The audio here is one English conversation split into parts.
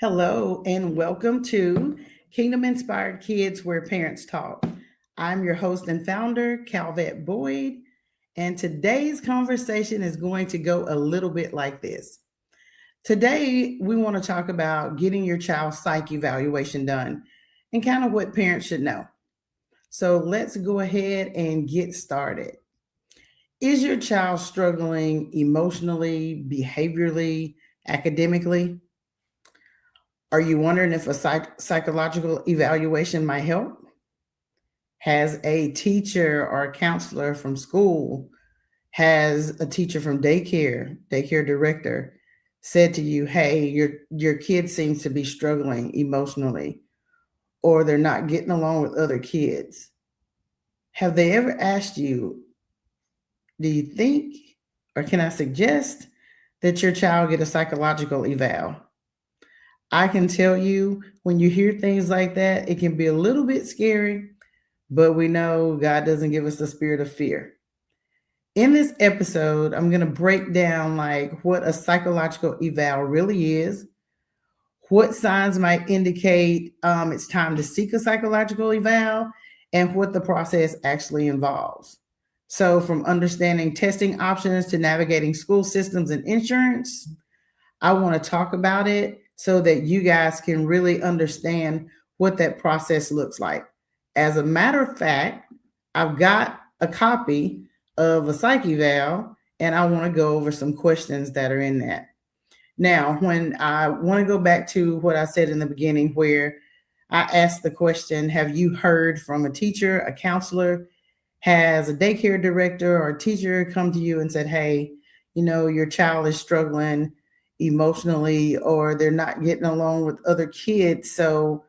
Hello, and welcome to Kingdom Inspired Kids Where Parents Talk. I'm your host and founder, Calvette Boyd, and today's conversation is going to go a little bit like this. Today, we want to talk about getting your child's psych evaluation done and kind of what parents should know. So let's go ahead and get started. Is your child struggling emotionally, behaviorally, academically? Are you wondering if a psychological evaluation might help? Has a teacher or a counselor from school, has a teacher from daycare director said to you, "Hey, your kid seems to be struggling emotionally, or they're not getting along with other kids." Have they ever asked you, "Do you think, or can I suggest that your child get a psychological eval?" I can tell you, when you hear things like that, it can be a little bit scary, but we know God doesn't give us the spirit of fear. In this episode, I'm going to break down like what a psychological eval really is, what signs might indicate it's time to seek a psychological eval, and what the process actually involves. So, from understanding testing options to navigating school systems and insurance, I want to talk about it so that you guys can really understand what that process looks like. As a matter of fact, I've got a copy of a psych eval, and I want to go over some questions that are in that. Now, when I want to go back to what I said in the beginning, where I asked the question, have you heard from a teacher, a counselor? Has a daycare director or a teacher come to you and said, "Hey, your child is struggling emotionally, or they're not getting along with other kids, so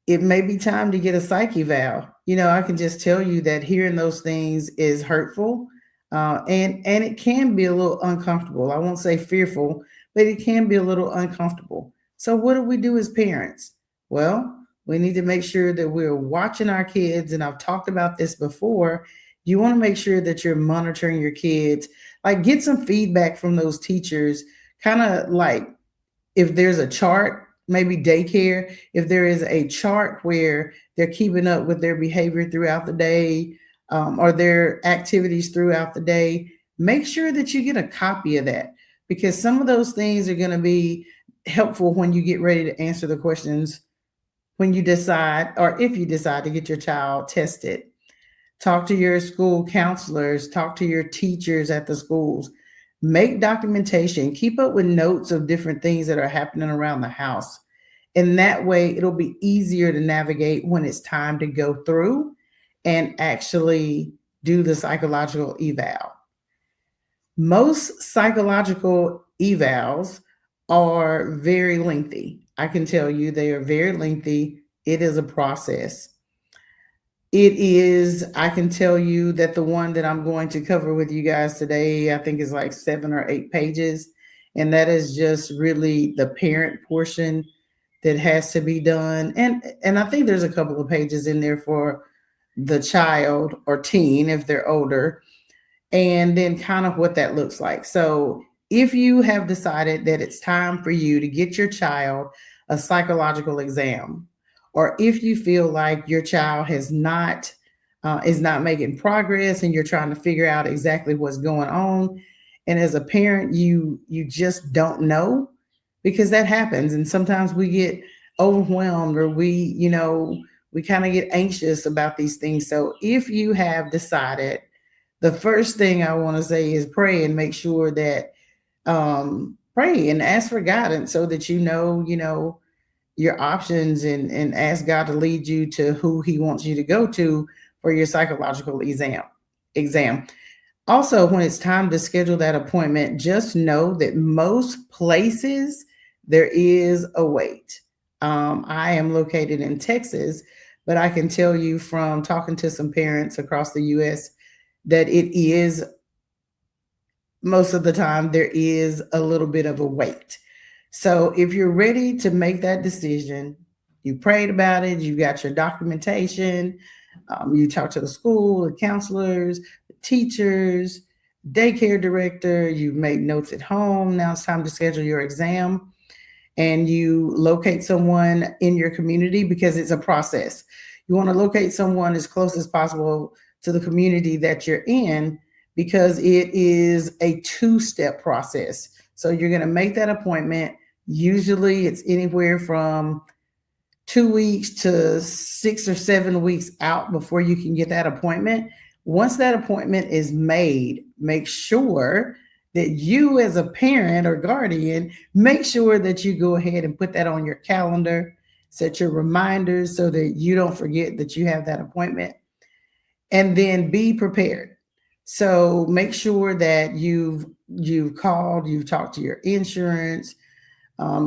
it may be time to get a psych eval." I can just tell you that hearing those things is hurtful, and it can be a little uncomfortable. I won't say fearful, but it can be a little uncomfortable. So what do we do as parents? Well, we need to make sure that we're watching our kids, and I've talked about this before. You want to make sure that you're monitoring your kids, like get some feedback from those teachers, kind of like if there's a chart, maybe daycare, if there is a chart where they're keeping up with their behavior throughout the day, or their activities throughout the day, make sure that you get a copy of that, because some of those things are going to be helpful when you get ready to answer the questions, when you decide, or if you decide to get your child tested. Talk to your school counselors, talk to your teachers at the schools, make documentation, keep up with notes of different things that are happening around the house. And that way, it'll be easier to navigate when it's time to go through and actually do the psychological eval. Most psychological evals are very lengthy. I can tell you they are very lengthy. It is a process. It is, I can tell you that the one that I'm going to cover with you guys today, I think is like 7 or 8 pages. And that is just really the parent portion that has to be done. And I think there's a couple of pages in there for the child or teen if they're older, and then kind of what that looks like. So if you have decided that it's time for you to get your child a psychological exam, or if you feel like your child is not making progress and you're trying to figure out exactly what's going on, and as a parent you just don't know, because that happens, and sometimes we get overwhelmed, or we kind of get anxious about these things. So if you have decided, the first thing I want to say is pray and make sure that pray and ask for guidance so that your options, and ask God to lead you to who he wants you to go to for your psychological exam. Also, when it's time to schedule that appointment, just know that most places there is a wait. I am located in Texas, but I can tell you from talking to some parents across the US that it is, most of the time, there is a little bit of a wait. So if you're ready to make that decision, you prayed about it, you got your documentation, you talked to the school, the counselors, the teachers, daycare director, you've made notes at home. Now it's time to schedule your exam. and you locate someone in your community, because it's a process. You want to locate someone as close as possible to the community that you're in, because it is a two-step process. So you're going to make that appointment. Usually it's anywhere from 2 weeks to 6 or 7 weeks out before you can get that appointment. Once that appointment is made, make sure that you, as a parent or guardian, make sure that you go ahead and put that on your calendar, set your reminders so that you don't forget that you have that appointment, and then be prepared. So make sure that you've called, you've talked to your insurance,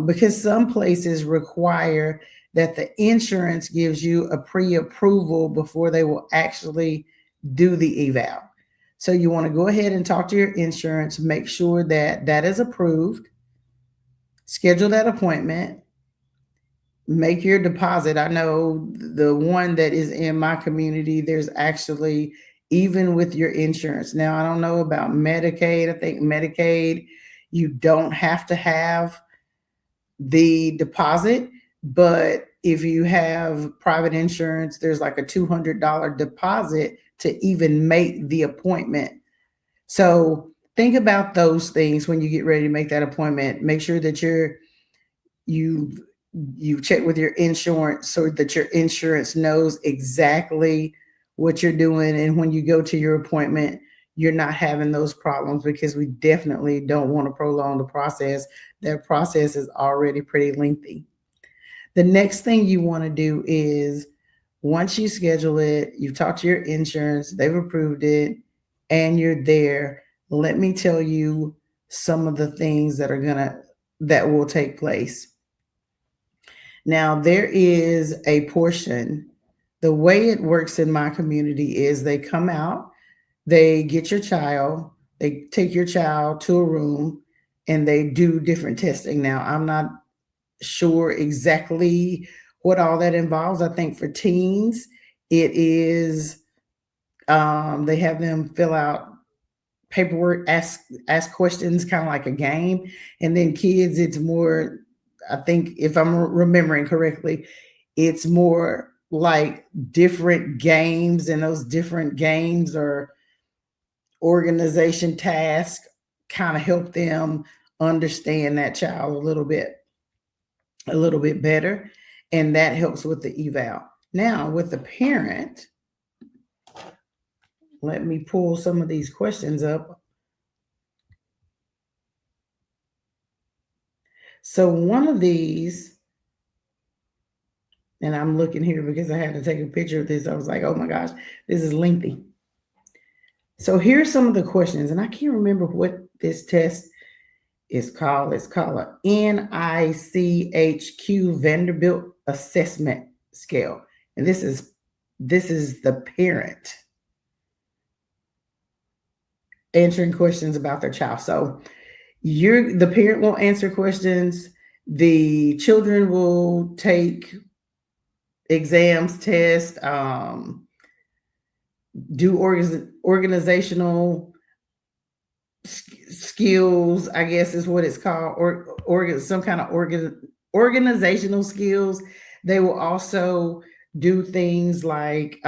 because some places require that the insurance gives you a pre-approval before they will actually do the eval. So you want to go ahead and talk to your insurance, make sure that that is approved, schedule that appointment, make your deposit. I know the one that is in my community, there's actually, even with your insurance. Now, I don't know about Medicaid. I think Medicaid, you don't have to have the deposit, but if you have private insurance, there's like a $200 deposit to even make the appointment. So think about those things when you get ready to make that appointment. Make sure that you check with your insurance so that your insurance knows exactly what you're doing, and when you go to your appointment, you're not having those problems, because we definitely don't want to prolong the process. That process is already pretty lengthy. The next thing you want to do is, once you schedule it, you've talked to your insurance, they've approved it, and you're there, let me tell you some of the things that will take place. Now, there is a portion. The way it works in my community is they come out, they get your child, they take your child to a room, and they do different testing. Now, I'm not sure exactly what all that involves. I think for teens, it is they have them fill out paperwork, ask questions, kind of like a game. And then kids, it's more, I think, if I'm remembering correctly, it's more like different games, and those different games are organization tasks, kind of help them understand that child a little bit better, and that helps with the eval. Now, with the parent, let me pull some of these questions up. So one of these, and I'm looking here because I had to take a picture of this. I was like, oh my gosh, this is lengthy. So here's some of the questions, and I can't remember what this test is called. It's called a NICHQ Vanderbilt Assessment Scale. And this is the parent answering questions about their child. So the parent will answer questions, the children will take exams, tests, do organizational skills, I guess is what it's called, or some kind of organizational skills. They will also do things like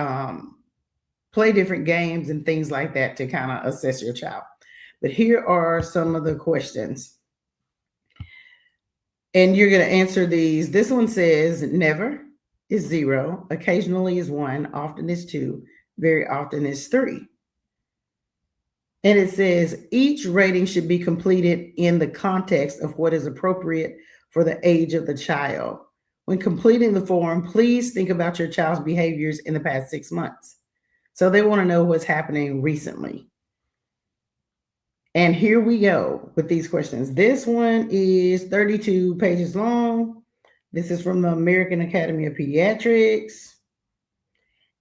play different games and things like that to kind of assess your child. But here are some of the questions, and you're going to answer these. This one says never is 0, occasionally is 1, often is 2, very often is 3. And it says each rating should be completed in the context of what is appropriate for the age of the child. When completing the form, please think about your child's behaviors in the past 6 months. So they want to know what's happening recently. And here we go with these questions. This one is 32 pages long. This is from the American Academy of Pediatrics.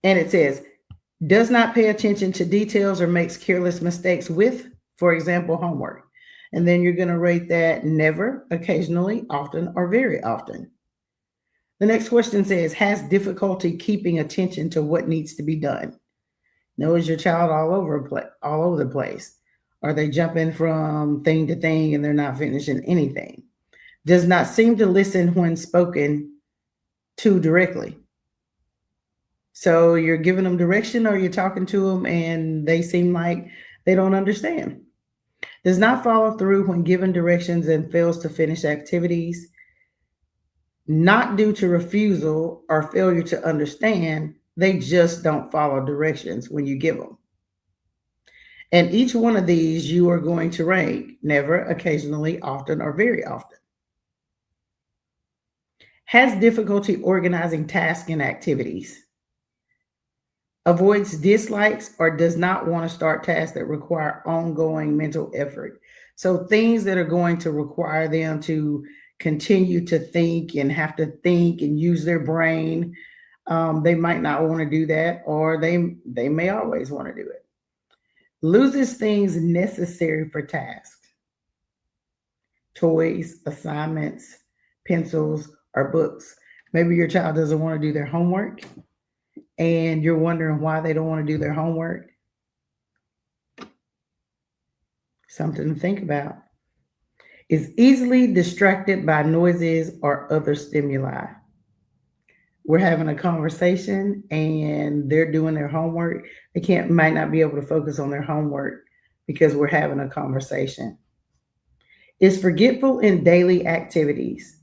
And it says, does not pay attention to details or makes careless mistakes with, for example, homework. And then you're going to rate that never, occasionally, often, or very often. The next question says, has difficulty keeping attention to what needs to be done. Now, is your child all over the place? Are they jumping from thing to thing and they're not finishing anything? does not seem to listen when spoken to directly. So you're giving them direction or you're talking to them and they seem like they don't understand. Does not follow through when given directions and fails to finish activities, not due to refusal or failure to understand. They just don't follow directions when you give them. And each one of these you are going to rank never, occasionally, often, or very often. Has difficulty organizing tasks and activities. Avoids dislikes or does not want to start tasks that require ongoing mental effort. So things that are going to require them to continue to think and have to think and use their brain, they might not want to do that, or they may always want to do it. Loses things necessary for tasks, toys, assignments, pencils, or books. Maybe your child doesn't want to do their homework and you're wondering why they don't want to do their homework. Something to think about. Is easily distracted by noises or other stimuli. We're having a conversation and they're doing their homework. They might not be able to focus on their homework because we're having a conversation. Is forgetful in daily activities.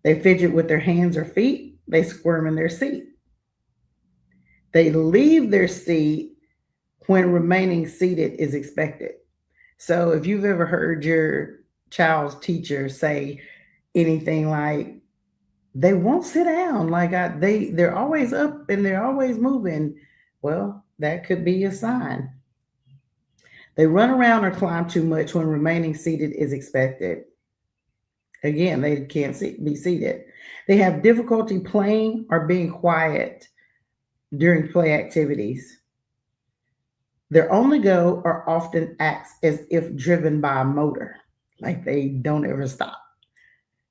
They fidget with their hands or feet. They squirm in their seat. They leave their seat when remaining seated is expected. So if you've ever heard your child's teacher say anything like, they won't sit down, they're always up and they're always moving, well, that could be a sign. They run around or climb too much when remaining seated is expected. Again, they can't be seated. They have difficulty playing or being quiet during play activities. Their only go or often acts as if driven by a motor, like they don't ever stop.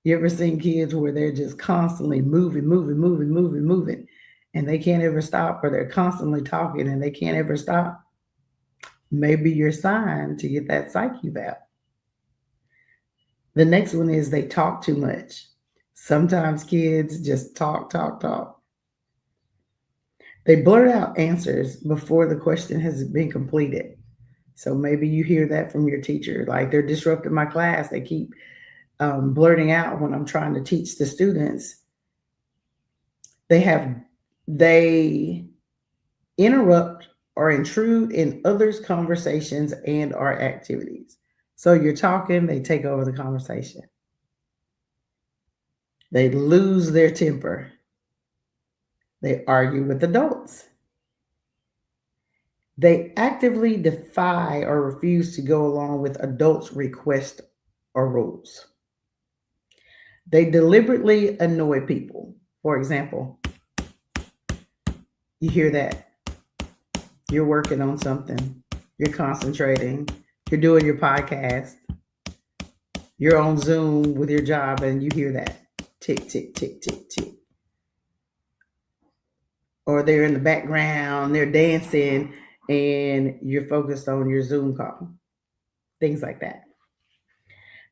You ever seen kids where they're just constantly moving, moving, moving, moving, moving, and they can't ever stop, or they're constantly talking and they can't ever stop? Maybe your sign to get that Psych Eval. The next one is they talk too much. Sometimes kids just talk, talk, talk. They blurt out answers before the question has been completed. So maybe you hear that from your teacher, like they're disrupting my class. They keep blurting out when I'm trying to teach the students. They interrupt or intrude in others' conversations and or activities. So you're talking, they take over the conversation. They lose their temper. They argue with adults. They actively defy or refuse to go along with adults' requests or rules. They deliberately annoy people. For example, you hear that. You're working on something. You're concentrating. You're doing your podcast. You're on Zoom with your job and you hear that. Tick, tick, tick, tick, tick. Or they're in the background, they're dancing, and you're focused on your Zoom call. Things like that.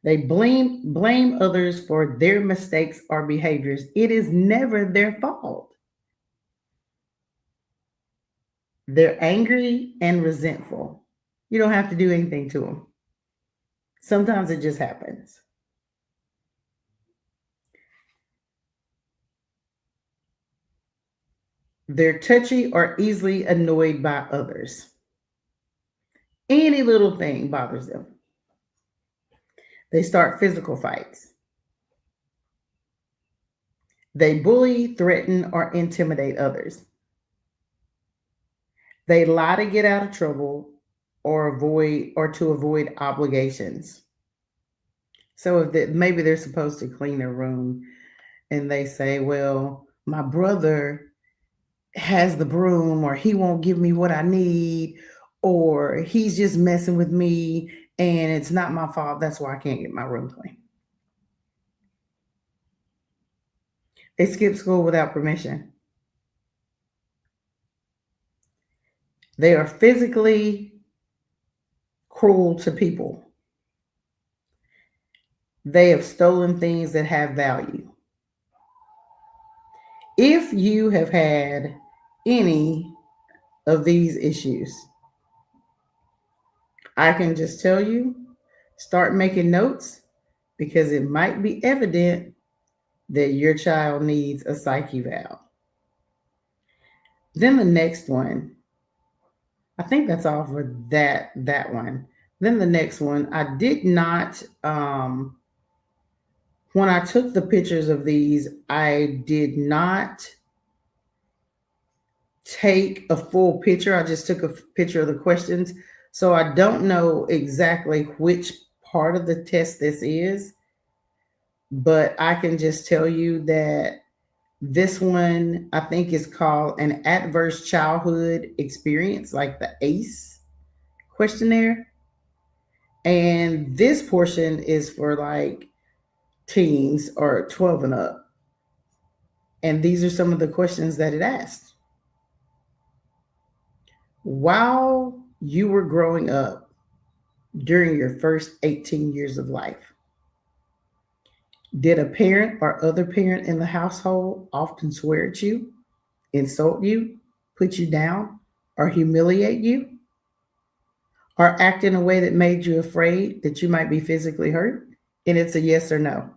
They blame others for their mistakes or behaviors. It is never their fault. They're angry and resentful. You don't have to do anything to them. Sometimes it just happens. They're touchy or easily annoyed by others. Any little thing bothers them. They start physical fights. They bully, threaten, or intimidate others. They lie to get out of trouble or to avoid obligations. So maybe they're supposed to clean their room and they say, well, my brother has the broom, or he won't give me what I need, or he's just messing with me and it's not my fault. That's why I can't get my room clean. They skip school without permission. They are physically cruel to people. They have stolen things that have value. If you have had any of these issues, I can just tell you, start making notes because it might be evident that your child needs a psych eval. Then the next one, I think that's all for that one. Then the next one, I did not when I took the pictures of these, I did not take a full picture. I just took a picture of the questions. So I don't know exactly which part of the test this is, but I can just tell you that this one I think is called an adverse childhood experience, like the ACE questionnaire. And this portion is for like teens or 12 and up. And these are some of the questions that it asked. While you were growing up during your first 18 years of life, did a parent or other parent in the household often swear at you, insult you, put you down, or humiliate you, or act in a way that made you afraid that you might be physically hurt? And it's a yes or no.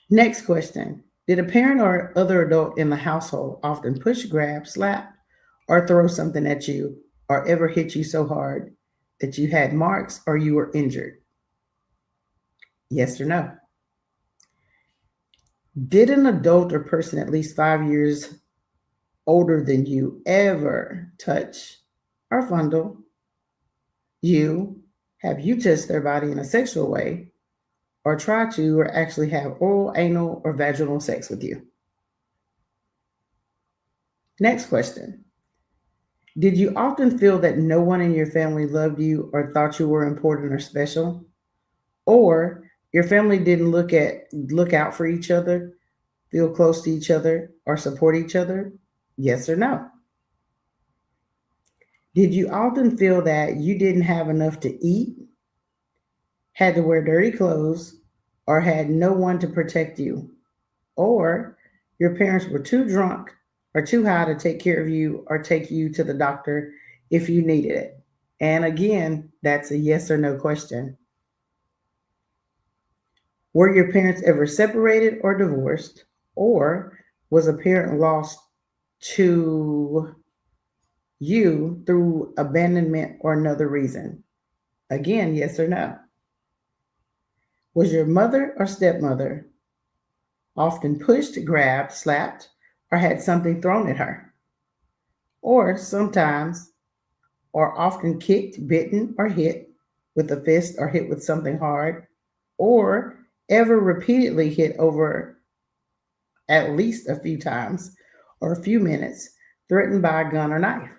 Next question. Did a parent or other adult in the household often push, grab, slap, or throw something at you, or ever hit you so hard that you had marks or you were injured? Yes or no? Did an adult or person at least 5 years older than you ever touch or fondle you? Have you touched their body in a sexual way or try to or actually have oral, anal, or vaginal sex with you? Next question. Did you often feel that no one in your family loved you or thought you were important or special? Or your family didn't look out for each other, feel close to each other, or support each other? Yes or no? Did you often feel that you didn't have enough to eat, had to wear dirty clothes, or had no one to protect you? Or your parents were too drunk or too high to take care of you or take you to the doctor if you needed it? And again, that's a yes or no question. Were your parents ever separated or divorced? Or was a parent lost to you through abandonment or another reason? Again, yes or no. Was your mother or stepmother often pushed, grabbed, slapped, or had something thrown at her? Or sometimes, or often kicked, bitten, or hit with a fist or hit with something hard? Or ever repeatedly hit over at least a few times or a few minutes, threatened by a gun or knife?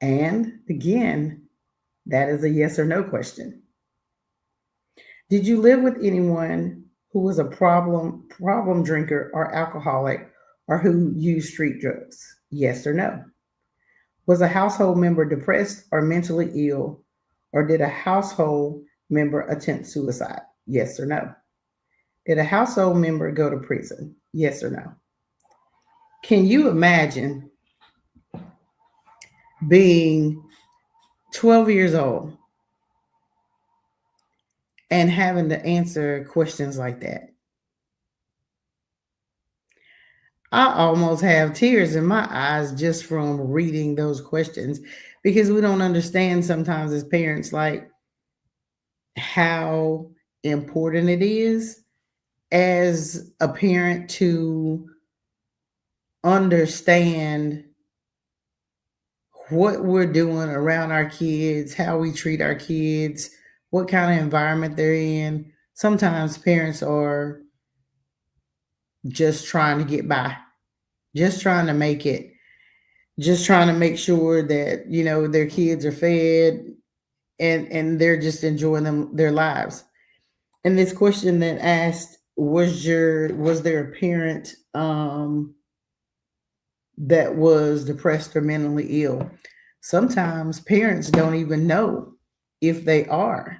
And again, that is a yes or no question. Did you live with anyone who was a problem drinker or alcoholic or who used street drugs? Yes or no? Was a household member depressed or mentally ill, or did a household member attempt suicide? Yes or no? Did a household member go to prison? Yes or no? Can you imagine being 12 years old and having to answer questions like that? I almost have tears in my eyes just from reading those questions because we don't understand sometimes as parents, like how important it is as a parent to understand what we're doing around our kids, how we treat our kids, what kind of environment they're in. Sometimes parents are just trying to get by, just trying to make it, just trying to make sure that, their kids are fed and they're just enjoying their lives. And this question that asked, was there a parent that was depressed or mentally ill? Sometimes parents don't even know if they are.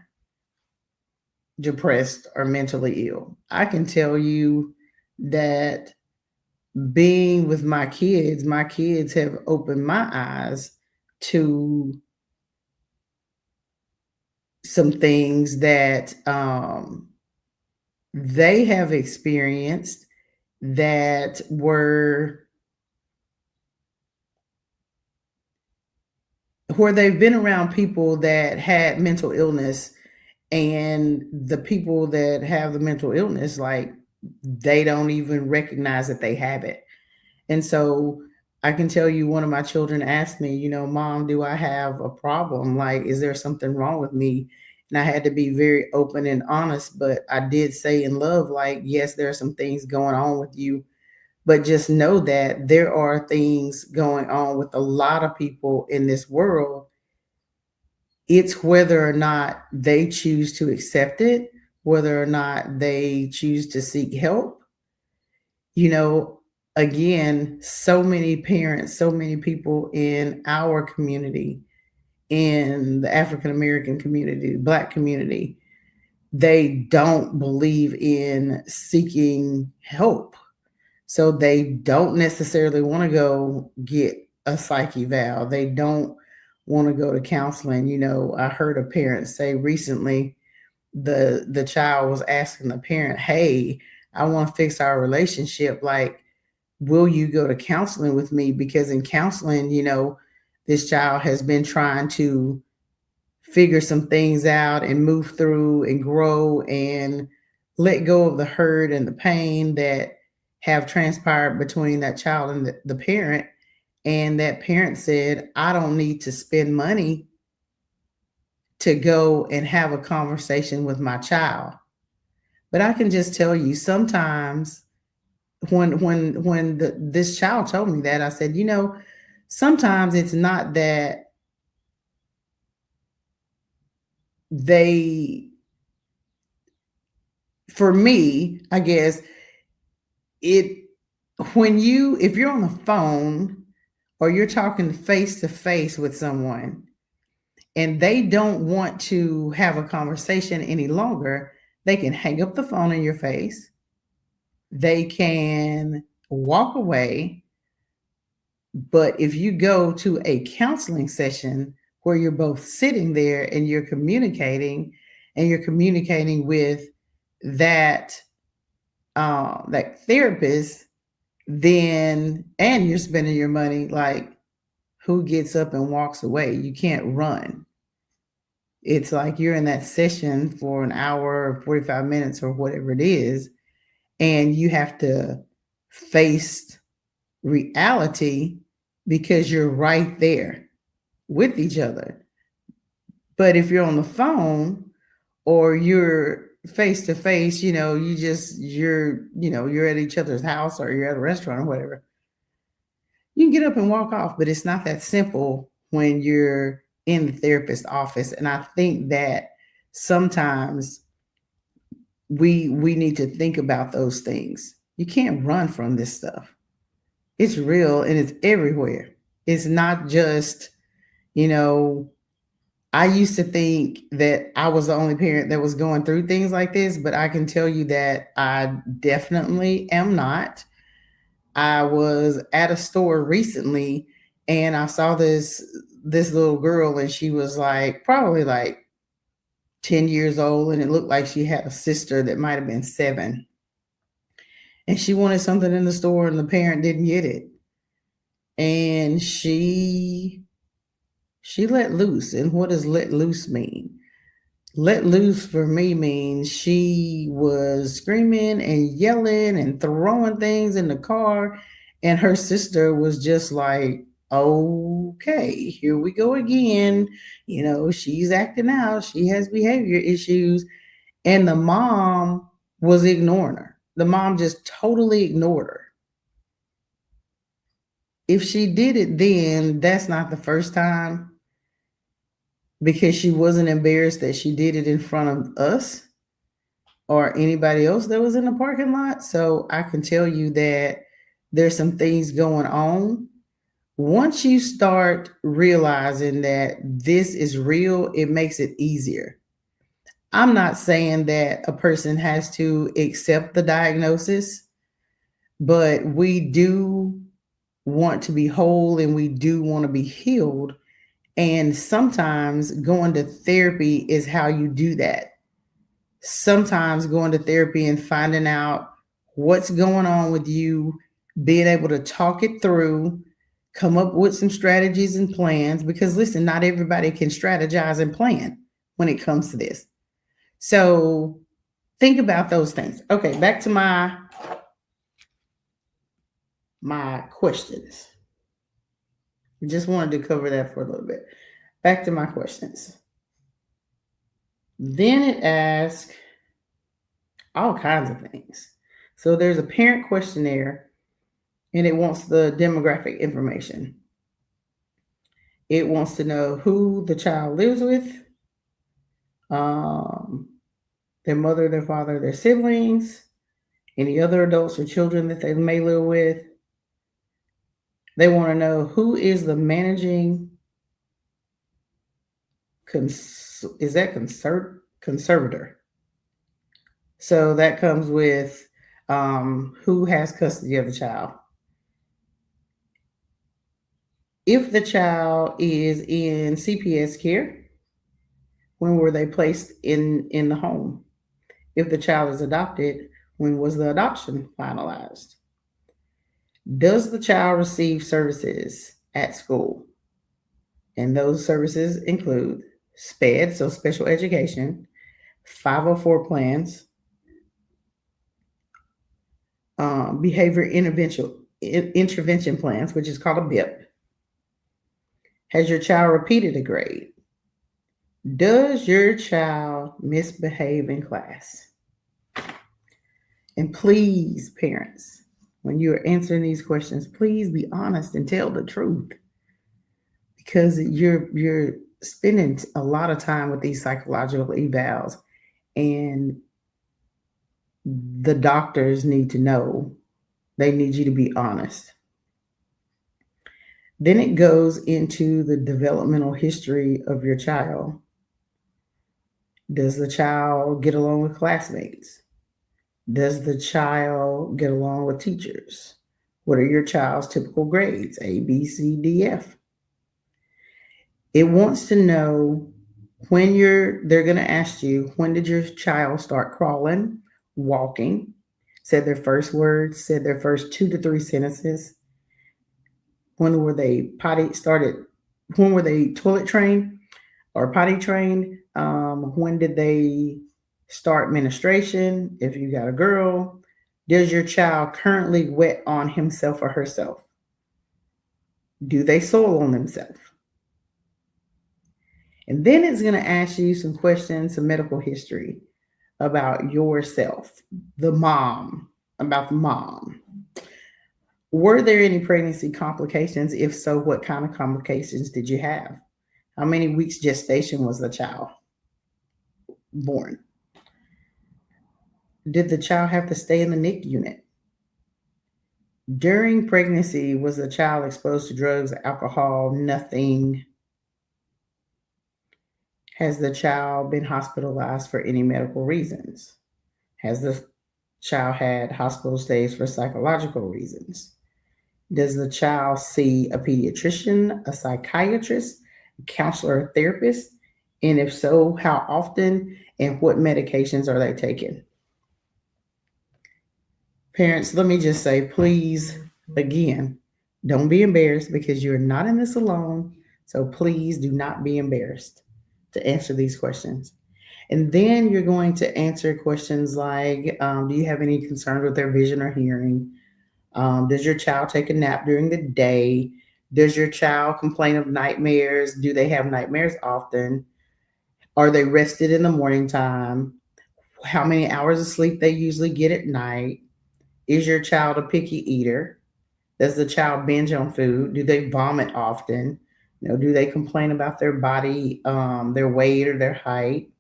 depressed or mentally ill. I can tell you that being with my kids have opened my eyes to some things that they have experienced that were where they've been around people that had mental illness, and the people that have the mental illness, like, they don't even recognize that they have it. And so I can tell you, one of my children asked me, Mom, do I have a problem? Like, is there something wrong with me? And I had to be very open and honest, but I did say in love, like, yes, there are some things going on with you, but just know that there are things going on with a lot of people in this world. It's whether or not they choose to accept it, whether or not they choose to seek help. You know, again, so many parents, so many people in our community, in the African American community, Black community, they don't believe in seeking help. So they don't necessarily want to go get a psych eval. They don't want to go to counseling. I heard a parent say recently, the child was asking the parent, "Hey, I want to fix our relationship. Like, will you go to counseling with me?" Because in counseling, this child has been trying to figure some things out and move through and grow and let go of the hurt and the pain that have transpired between that child and the parent. And that parent said, I don't need to spend money to go and have a conversation with my child. But I can just tell you, sometimes when this child told me that, I said, sometimes it's not that they, for me, I guess, it if you're on the phone or you're talking face to face with someone and they don't want to have a conversation any longer, they can hang up the phone in your face. They can walk away. But if you go to a counseling session where you're both sitting there and you're communicating with that that therapist, then, and you're spending your money, like, who gets up and walks away? You can't run. It's like you're in that session for an hour or 45 minutes or whatever it is, and you have to face reality because you're right there with each other. But if you're on the phone or you're face to face, you're at each other's house or you're at a restaurant or whatever, you can get up and walk off. But it's not that simple when you're in the therapist's office. And I think that sometimes we need to think about those things. You can't run from this stuff. It's real and it's everywhere. It's not just, I used to think that I was the only parent that was going through things like this, but I can tell you that I definitely am not. I was at a store recently and I saw this little girl, and she was like probably like 10 years old, and it looked like she had a sister that might have been 7. And she wanted something in the store and the parent didn't get it. And she let loose. And what does let loose mean? Let loose for me means she was screaming and yelling and throwing things in the car. And her sister was just like, okay, here we go again. She's acting out. She has behavior issues. And the mom was ignoring her. The mom just totally ignored her. If she did it then, that's not the first time, because she wasn't embarrassed that she did it in front of us or anybody else that was in the parking lot. So I can tell you that there's some things going on. Once you start realizing that this is real, it makes it easier. I'm not saying that a person has to accept the diagnosis, but we do want to be whole and we do want to be healed. And sometimes going to therapy is how you do that. Sometimes going to therapy and finding out what's going on with you, being able to talk it through, come up with some strategies and plans. Because listen, not everybody can strategize and plan when it comes to this. So think about those things. Okay, back to my questions. Just wanted to cover that for a little bit. Back to my questions. Then it asks all kinds of things. So there's a parent questionnaire and it wants the demographic information. It wants to know who the child lives with, um, their mother, their father, their siblings, any other adults or children that they may live with. They want to know who is the managing conservator. So that comes with who has custody of the child. If the child is in CPS care, when were they placed in the home? If the child is adopted, when was the adoption finalized? Does the child receive services at school? And those services include SPED, so special education, 504 plans, behavior intervention plans, which is called a BIP. Has your child repeated a grade? Does your child misbehave in class? And please, parents, when you are answering these questions, please be honest and tell the truth. Because you're spending a lot of time with these psychological evals, and the doctors need to know. They need you to be honest. Then it goes into the developmental history of your child. Does the child get along with classmates? Does the child get along with teachers? What are your child's typical grades? A, B, C, D, F. It wants to know when they're going to ask you, when did your child start crawling, walking, said their first words, said their first 2 to 3 sentences? When were they when were they toilet trained or potty trained? When did they start menstruation? If you got a girl, does your child currently wet on himself or herself? Do they soil on themselves? And then it's going to ask you some questions, some medical history about yourself, about the mom. Were there any pregnancy complications? If so, what kind of complications did you have? How many weeks gestation was the child born? Did the child have to stay in the NICU unit? During pregnancy, was the child exposed to drugs, alcohol, nothing? Has the child been hospitalized for any medical reasons? Has the child had hospital stays for psychological reasons? Does the child see a pediatrician, a psychiatrist, a counselor, a therapist? And if so, how often and what medications are they taking? Parents, let me just say, please, again, don't be embarrassed because you're not in this alone. So please do not be embarrassed to answer these questions. And then you're going to answer questions like, do you have any concerns with their vision or hearing? Does your child take a nap during the day? Does your child complain of nightmares? Do they have nightmares often? Are they rested in the morning time? How many hours of sleep they usually get at night? Is your child a picky eater? Does the child binge on food? Do they vomit often? Do they complain about their body, their weight or their height?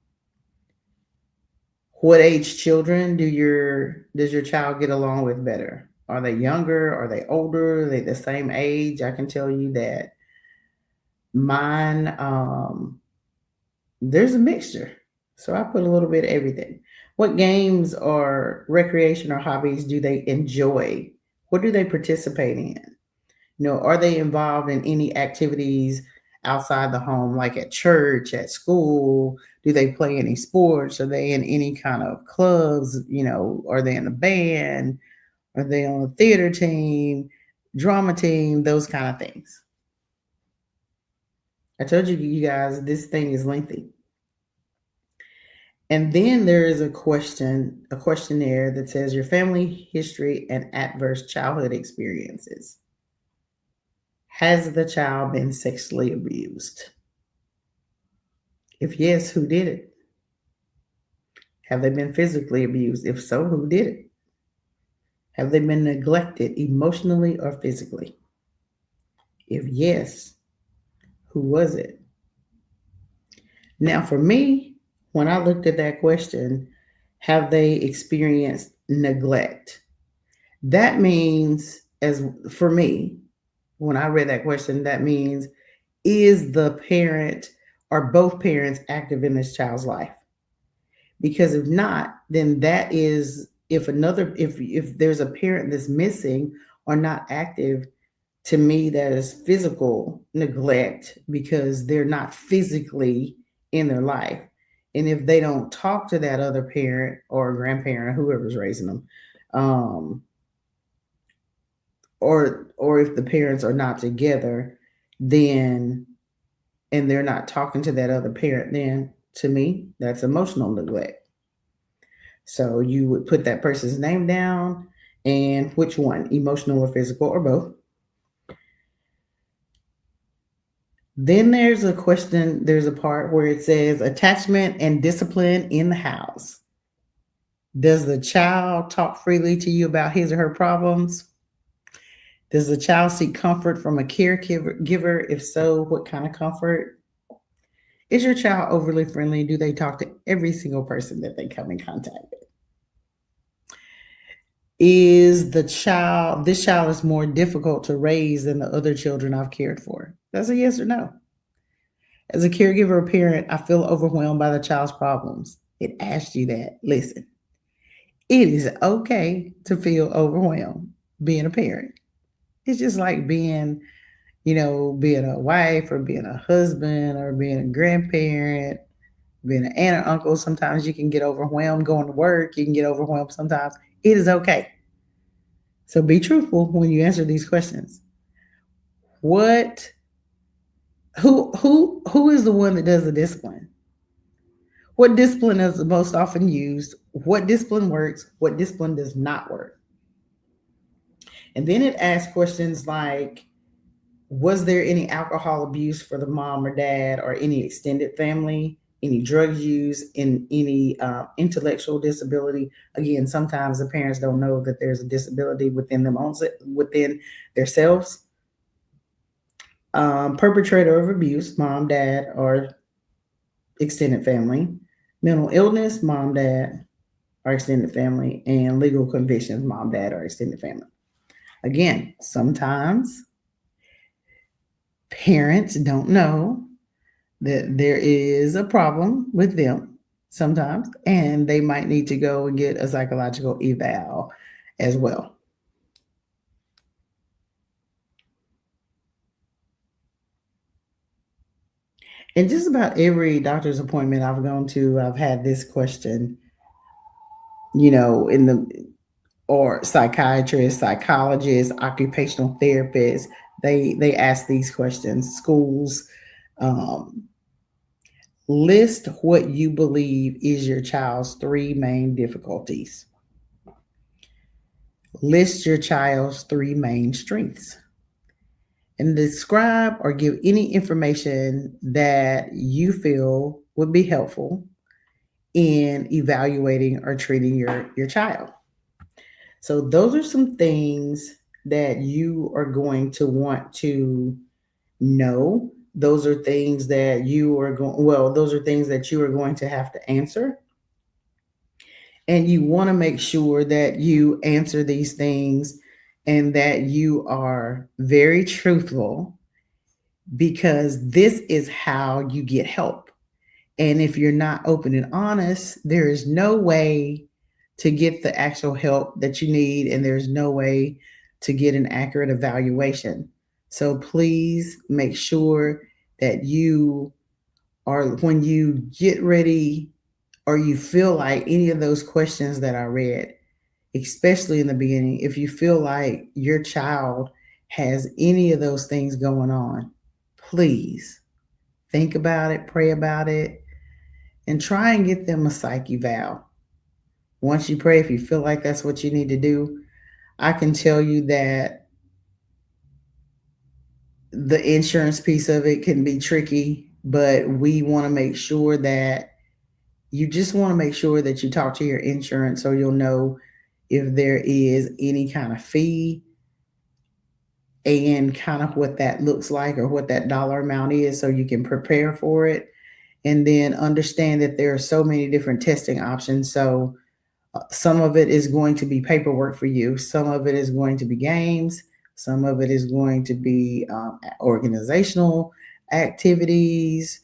What age children does your child get along with better? Are they younger? Are they older? Are they the same age? I can tell you that mine, there's a mixture. So I put a little bit of everything. What games or recreation or hobbies do they enjoy? What do they participate in? Are they involved in any activities outside the home, like at church, at school? Do they play any sports? Are they in any kind of clubs? Are they in a band? Are they on a theater team, drama team, those kind of things? I told you guys this thing is lengthy. And then there is a questionnaire that says your family history and adverse childhood experiences. Has the child been sexually abused? If yes, who did it? Have they been physically abused? If so, who did it? Have they been neglected emotionally or physically? If yes, who was it? Now, for me, when I looked at that question, have they experienced neglect? That means, as for me, when I read that question, that means, is the parent or both parents active in this child's life? Because if not, then that is, if there's a parent that's missing or not active, to me that is physical neglect because they're not physically in their life. And if they don't talk to that other parent or grandparent, whoever's raising them, um, or if the parents are not together, then and they're not talking to that other parent, then to me that's emotional neglect. So you would put that person's name down and which one, emotional or physical or both. Then there's a part where it says attachment and discipline in the house. Does the child talk freely to you about his or her problems? Does the child seek comfort from a caregiver? If so, what kind of comfort? Is your child overly friendly? Do they talk to every single person that they come in contact with? This child is more difficult to raise than the other children I've cared for? That's a yes or no. As a caregiver or parent, I feel overwhelmed by the child's problems. It asked you that. Listen, it is okay to feel overwhelmed being a parent. It's just like being a wife or being a husband or being a grandparent, being an aunt or uncle. Sometimes you can get overwhelmed going to work. You can get overwhelmed sometimes. It is okay. So be truthful when you answer these questions. What who is the one that does the discipline? What discipline is the most often used? What discipline works? What discipline does not work? And then it asks questions like, was there any alcohol abuse for the mom or dad or any extended family? Any drug use, in any intellectual disability? Again, sometimes the parents don't know that there's a disability within themselves. Perpetrator of abuse, mom, dad, or extended family. Mental illness, mom, dad, or extended family. And legal convictions, mom, dad, or extended family. Again, sometimes parents don't know that there is a problem with them sometimes, and they might need to go and get a psychological eval as well. In just about every doctor's appointment I've gone to, I've had this question, in the or psychiatrists, psychologists, occupational therapists, they ask these questions. Schools, um, list what you believe is your child's three main difficulties. List your child's three main strengths. And describe or give any information that you feel would be helpful in evaluating or treating your child. So those are some things that you are going to want to know. Those are things that those are things that you are going to have to answer. And you want to make sure that you answer these things and that you are very truthful, because this is how you get help. And if you're not open and honest, there is no way to get the actual help that you need, and there's no way to get an accurate evaluation. So please make sure that you are, when you get ready or you feel like any of those questions that I read, especially in the beginning, if you feel like your child has any of those things going on, please think about it, pray about it, and try and get them a psych eval. Once you pray, if you feel like that's what you need to do, I can tell you that the insurance piece of it can be tricky, but we want to make sure that you just want to make sure that you talk to your insurance so you'll know if there is any kind of fee and kind of what that looks like or what that dollar amount is so you can prepare for it. And then understand that there are so many different testing options. So some of it is going to be paperwork for you, some of it is going to be games, some of it is going to be organizational activities,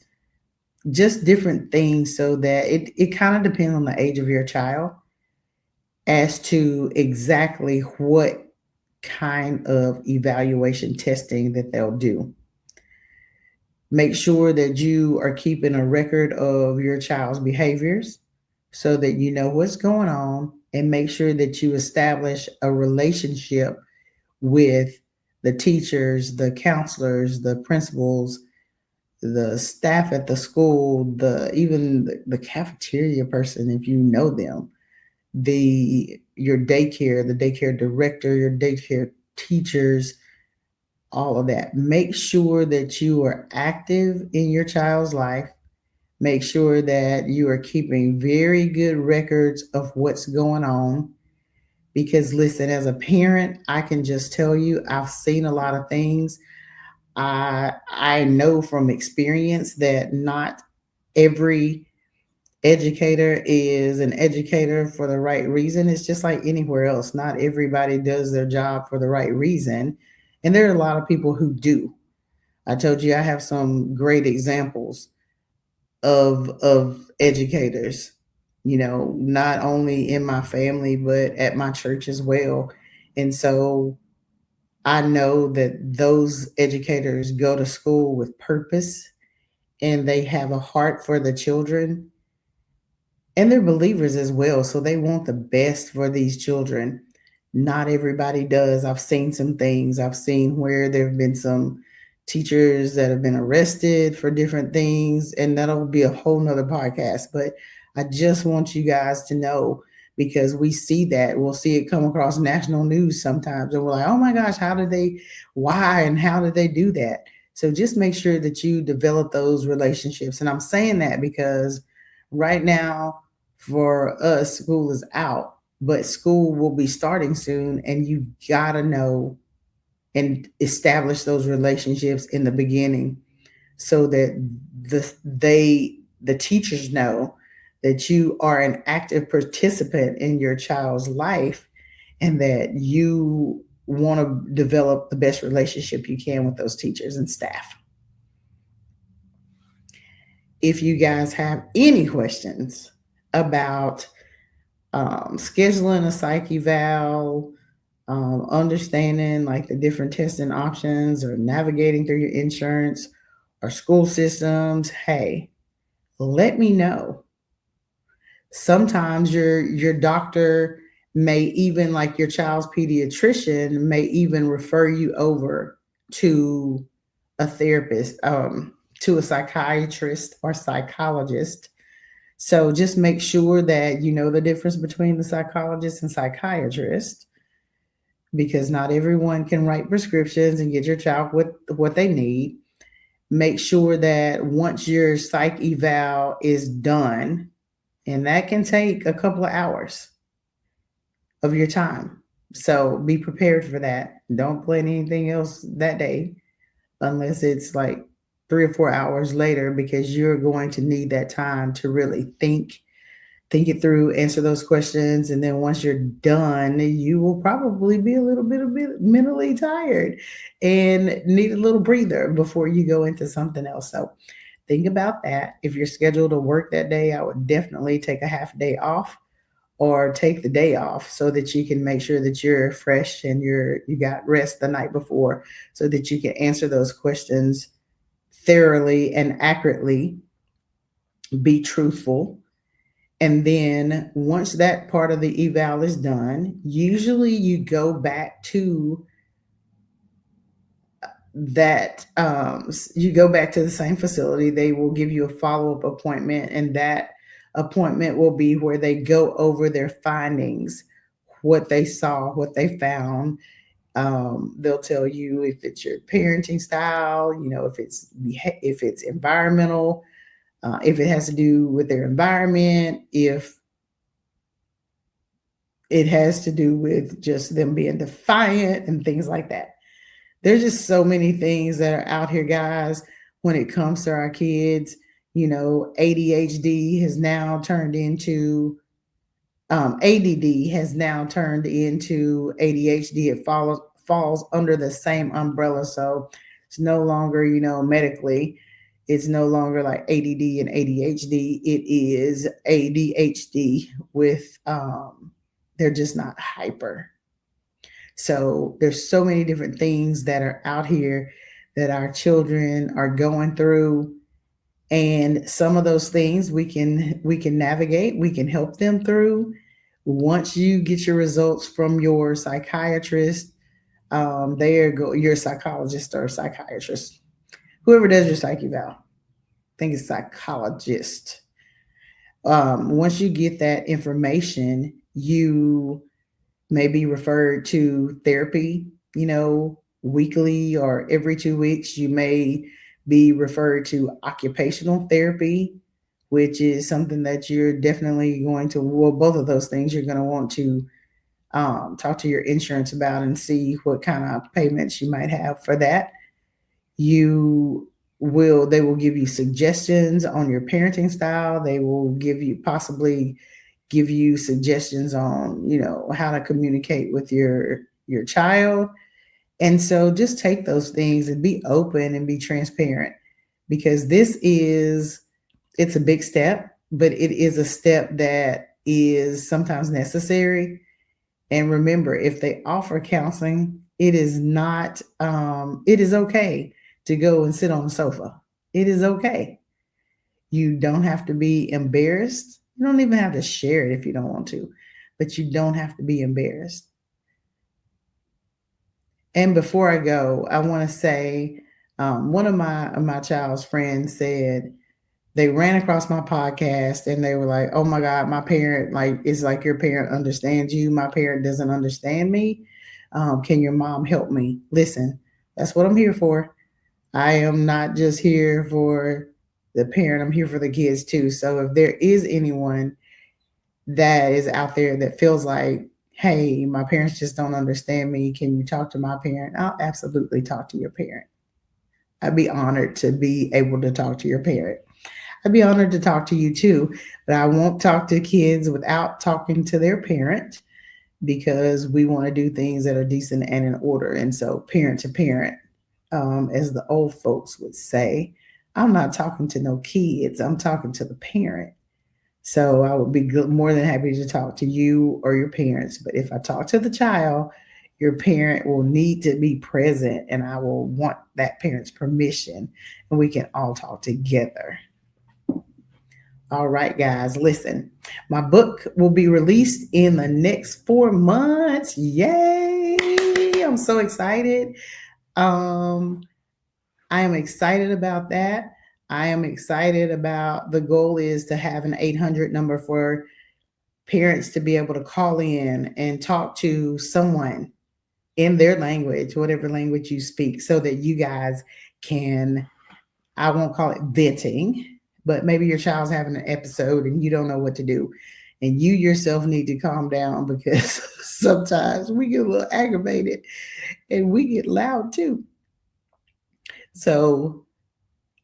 just different things, so that it kind of depends on the age of your child as to exactly what kind of evaluation testing that they'll do. Make sure that you are keeping a record of your child's behaviors so that you know what's going on, and make sure that you establish a relationship with the teachers, the counselors, the principals, the staff at the school, the even the cafeteria person if you know them, the daycare director, your daycare teachers, all of that. Make sure that you are active in your child's life. Make sure that you are keeping very good records of what's going on. Because listen, as a parent, I can just tell you, I've seen a lot of things. I know from experience that not every educator is an educator for the right reason. It's just like anywhere else. Not everybody does their job for the right reason. And there are a lot of people who do. I told you I have some great examples of educators, not only in my family but at my church as well. And so I know that those educators go to school with purpose, and they have a heart for the children, and they're believers as well. So they want the best for these children. Not everybody does. I've seen some things. I've seen where there have been some teachers that have been arrested for different things, and that'll be a whole nother podcast. But I just want you guys to know, because we see that. We'll see it come across national news sometimes, and we're like, oh my gosh, why, and how did they do that? So just make sure that you develop those relationships. And I'm saying that because right now, for us, school is out, but school will be starting soon, and you've got to know and establish those relationships in the beginning so that the teachers know that you are an active participant in your child's life, and that you want to develop the best relationship you can with those teachers and staff. If you guys have any questions about scheduling a psych eval, understanding like the different testing options, or navigating through your insurance or school systems, hey, let me know. Sometimes your doctor may even, like your child's pediatrician, may even refer you over to a therapist, to a psychiatrist or psychologist. So just make sure that you know the difference between the psychologist and psychiatrist, because not everyone can write prescriptions and get your child what they need. Make sure that once your psych eval is done, and that can take a couple of hours of your time. So be prepared for that. Don't plan anything else that day unless it's like 3 or 4 hours later, because you're going to need that time to really think it through, answer those questions. And then once you're done, you will probably be a bit mentally tired and need a little breather before you go into something else. So think about that. If you're scheduled to work that day, I would definitely take a half day off or take the day off so that you can make sure that you're fresh and you got rest the night before so that you can answer those questions thoroughly and accurately, be truthful. And then once that part of the eval is done, usually you go back to you go back to the same facility. They will give you a follow-up appointment, and that appointment will be where they go over their findings, what they saw, what they found. They'll tell you if it's your parenting style, if it's environmental, if it has to do with their environment, if it has to do with just them being defiant and things like that. There's just so many things that are out here, guys, when it comes to our kids. ADHD has now turned into ADD has now turned into ADHD. It falls under the same umbrella. So it's no longer, medically, it's no longer like ADD and ADHD. It is ADHD with, they're just not hyper. So there's so many different things that are out here that our children are going through. And some of those things we can navigate, we can help them through. Once you get your results from your psychiatrist, your psychologist or psychiatrist, whoever does your Psych Eval, I think it's psychologist. Once you get that information, you may be referred to therapy, weekly or every 2 weeks. You may be referred to occupational therapy, which is something that you're definitely going to, well, both of those things you're going to want to talk to your insurance about and see what kind of payments you might have for that. They will give you suggestions on your parenting style. They will possibly give you suggestions on, how to communicate with your child. And so just take those things and be open and be transparent, because it's a big step, but it is a step that is sometimes necessary. And remember, if they offer counseling, it is okay to go and sit on the sofa. It is okay. You don't have to be embarrassed. You don't even have to share it if you don't want to, but you don't have to be embarrassed. And before I go, I want to say, one of my child's friends said they ran across my podcast and they were like, "Oh my God, my parent, like, it's like your parent understands you. My parent doesn't understand me. Can your mom help me?" Listen, that's what I'm here for. I am not just here for the parent, I'm here for the kids too. So if there is anyone that is out there that feels like, "Hey, my parents just don't understand me. Can you talk to my parent?" I'll absolutely talk to your parent. I'd be honored to be able to talk to your parent. I'd be honored to talk to you too, but I won't talk to kids without talking to their parent, because we want to do things that are decent and in order. And so, parent to parent, as the old folks would say, I'm not talking to no kids, I'm talking to the parent. So I would be more than happy to talk to you or your parents. But if I talk to the child, your parent will need to be present, and I will want that parent's permission, and we can all talk together. All right, guys, listen. My book will be released in the next 4 months. Yay! I'm so excited. I am excited about that. I am excited about, the goal is to have an 800 number for parents to be able to call in and talk to someone in their language, whatever language you speak, so that you guys can, I won't call it venting, but maybe your child's having an episode and you don't know what to do. And you yourself need to calm down, because sometimes we get a little aggravated and we get loud too. So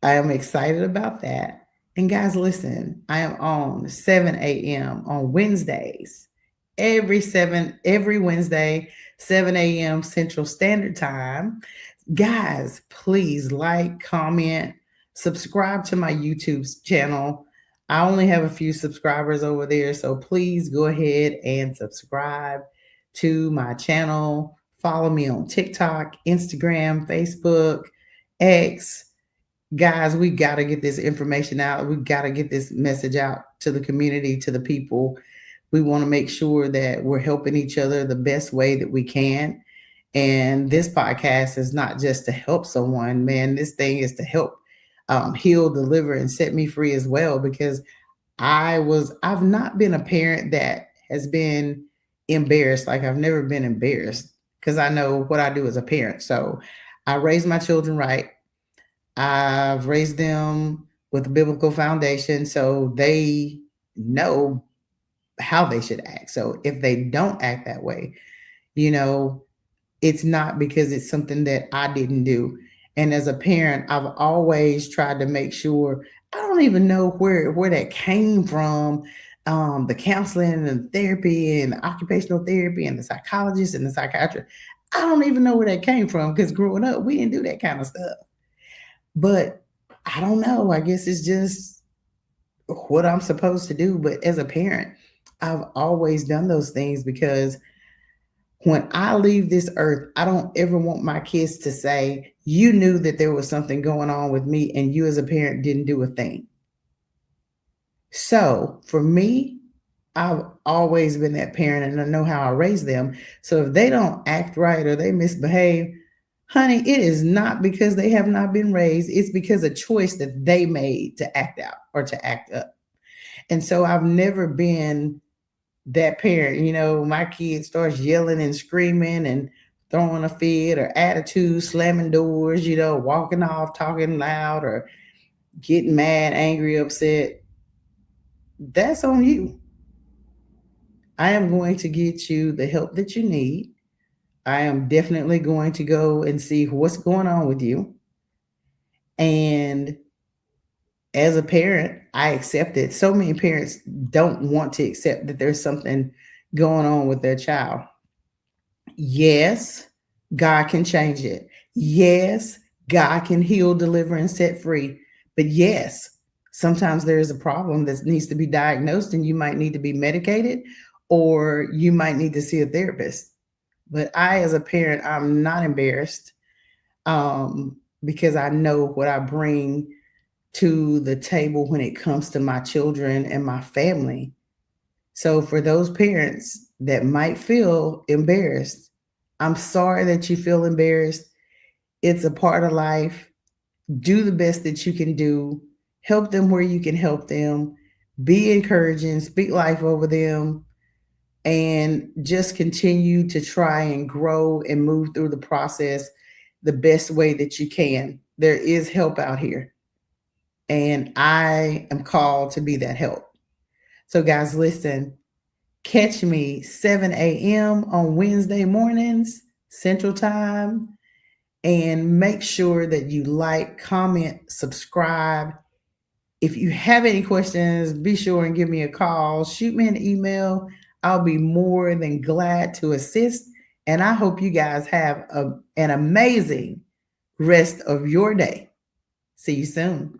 I am excited about that. And guys, listen, I am on 7 a.m. on Wednesdays. Every Wednesday, 7 a.m. Central Standard Time. Guys, please like, comment, Subscribe to my YouTube channel. I only have a few subscribers over there, so please go ahead and subscribe to my channel. Follow me on TikTok, Instagram, Facebook, X. Guys, we got to get this information out. We got to get this message out to the community, to the people. We want to make sure that we're helping each other the best way that we can. And this podcast is not just to help someone, man. This thing is to help heal, deliver, and set me free as well. Because I've not been a parent that has been embarrassed. Like, I've never been embarrassed because I know what I do as a parent. So I raise my children right. I've raised them with a biblical foundation, so they know how they should act. So if they don't act that way, you know, it's not because it's something that I didn't do. And as a parent, I've always tried to make sure. I don't even know where that came from. The counseling and therapy and the occupational therapy and the psychologist and the psychiatrist. I don't even know where that came from because growing up, we didn't do that kind of stuff. But I don't know. I guess it's just what I'm supposed to do. But as a parent, I've always done those things because when I leave this earth, I don't ever want my kids to say, you knew that there was something going on with me and you as a parent didn't do a thing. So for me, I've always been that parent and I know how I raise them. So if they don't act right or they misbehave, honey, it is not because they have not been raised. It's because a choice that they made to act out or to act up. And so I've never been that parent. My kid starts yelling and screaming and throwing a fit or attitude, slamming doors, walking off, talking loud or getting mad, angry, upset. That's on you. I am going to get you the help that you need. I am definitely going to go and see what's going on with you. And as a parent, I accept it. So many parents don't want to accept that there's something going on with their child. Yes, God can change it. Yes, God can heal, deliver, and set free. But yes, sometimes there is a problem that needs to be diagnosed and you might need to be medicated or you might need to see a therapist. But I, as a parent, I'm not embarrassed because I know what I bring to the table when it comes to my children and my family. So for those parents that might feel embarrassed, I'm sorry that you feel embarrassed. It's a part of life. Do the best that you can do. Help them where you can help them. Be encouraging, speak life over them, and just continue to try and grow and move through the process the best way that you can. There is help out here, and I am called to be that help. So, guys, listen, catch me 7 a.m. on Wednesday mornings, Central Time, and make sure that you like, comment, subscribe. If you have any questions, be sure and give me a call. Shoot me an email. I'll be more than glad to assist. And I hope you guys have an amazing rest of your day. See you soon.